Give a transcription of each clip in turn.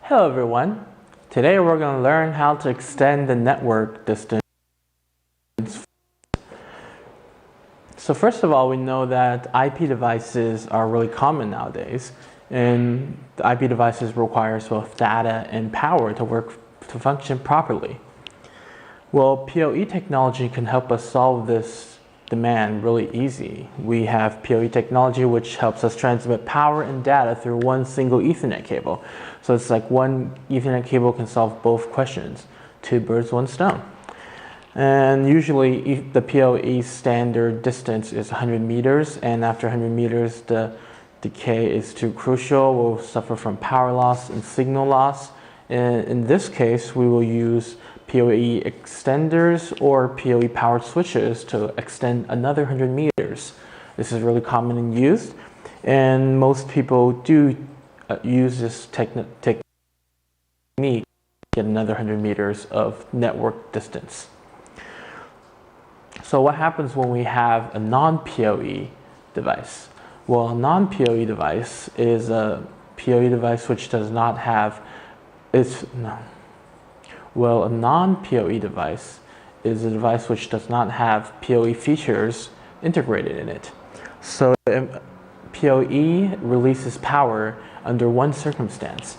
Hello everyone. Today we're going to learn how to extend the network distance. So first of all, we know that IP devices are really common nowadays, and the IP devices require both data and power to function properly. Well, PoE technology can help us solve this demand really easy. We have PoE technology which helps us transmit power and data through one single Ethernet cable. So it's like one Ethernet cable can solve both questions. Two birds, one stone. And usually the PoE standard distance is 100 meters, and after 100 meters the decay is too crucial. We'll suffer from power loss and signal loss. And in this case, we will use PoE extenders or PoE-powered switches to extend another 100 meters. This is really common and used, and most people do use this technique to get another 100 meters of network distance. So what happens when we have a non-PoE device? Well, a non-PoE device is a PoE device which does not have a non-PoE device is a device which does not have PoE features integrated in it. So PoE releases power under one circumstance.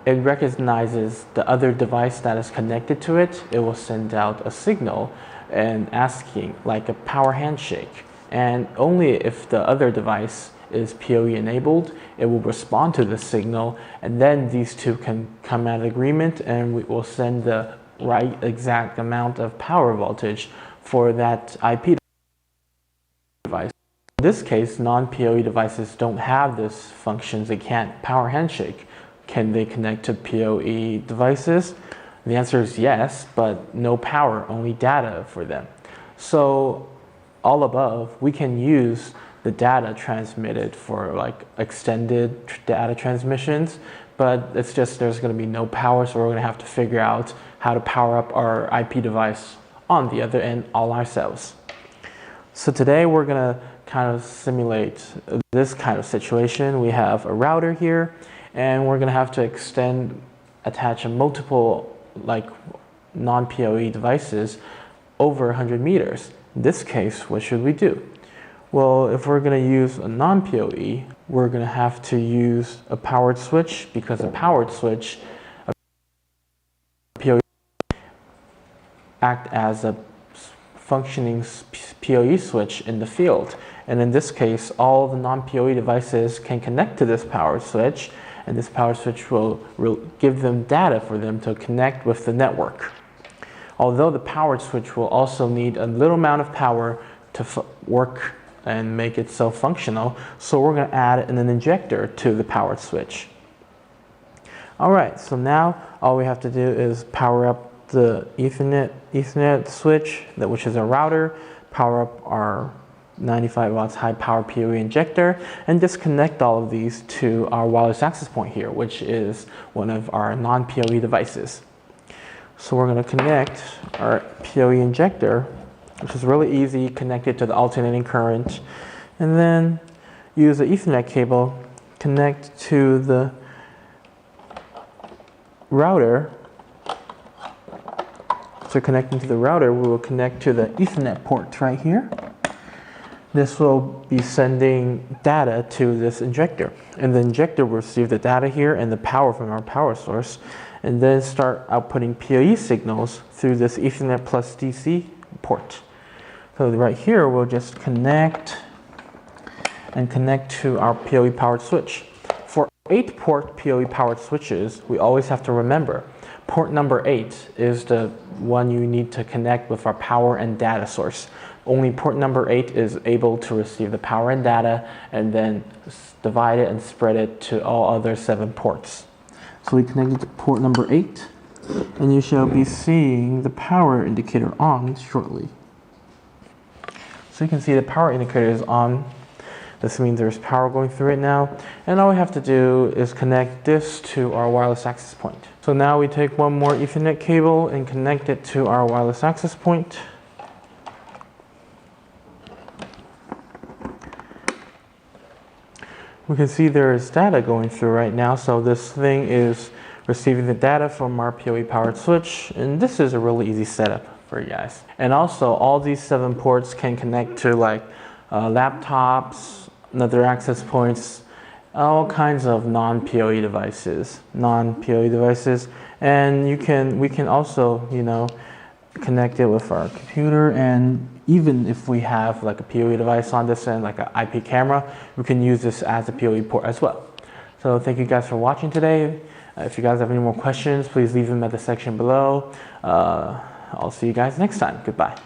It recognizes the other device that is connected to it. It will send out a signal and asking, like a power handshake. And only if the other device is PoE enabled, it will respond to the signal, and then these two can come at agreement, and we will send the right exact amount of power voltage for that IP device. In this case, non-PoE devices don't have this functions. They can't power handshake. Can they connect to PoE devices? The answer is yes, but no power, only data for them. So all above, we can use the data transmitted for like extended data transmissions, but it's just there's going to be no power, so we're going to have to figure out how to power up our IP device on the other end all ourselves. So today we're going to kind of simulate this kind of situation. We have a router here, and we're going to have to attach multiple like non-PoE devices over 100 meters. In this case, what should we do? Well, if we're going to use a non-PoE, we're going to have to use a powered switch, because a powered switch, a PoE, act as a functioning PoE switch in the field. And in this case, all the non-PoE devices can connect to this power switch, and this power switch will give them data for them to connect with the network. Although the powered switch will also need a little amount of power to work and make it self-functional, so we're going to add an injector to the powered switch. Alright, so now all we have to do is power up the Ethernet switch, which is a router, power up our 95 watts high power PoE injector, and disconnect all of these to our wireless access point here, which is one of our non-PoE devices. So we're going to connect our PoE injector, which is really easy, connected to the alternating current, and then use the Ethernet cable, connect to the router. So connecting to the router, we will connect to the Ethernet port right here. This will be sending data to this injector, and the injector will receive the data here and the power from our power source, and then start outputting PoE signals through this Ethernet plus DC port. So right here, we'll just connect to our PoE-powered switch. For 8-port PoE-powered switches, we always have to remember, port number 8 is the one you need to connect with our power and data source. Only port number 8 is able to receive the power and data, and then divide it and spread it to all other 7 ports. So we connected to port number 8, and you shall be seeing the power indicator on shortly. So you can see the power indicator is on. This means there's power going through it now. And all we have to do is connect this to our wireless access point. So now we take one more Ethernet cable and connect it to our wireless access point. we can see there is data going through right now. So this thing is receiving the data from our PoE-powered switch, and this is a really easy setup for you guys. And also, all these 7 ports can connect to like laptops, other access points, all kinds of non-PoE devices, and we can also, you know, connect it with our computer, and even if we have like a PoE device on this end, like an IP camera, we can use this as a PoE port as well. So thank you guys for watching today. If you guys have any more questions, please leave them at the section below. I'll see you guys next time. Goodbye.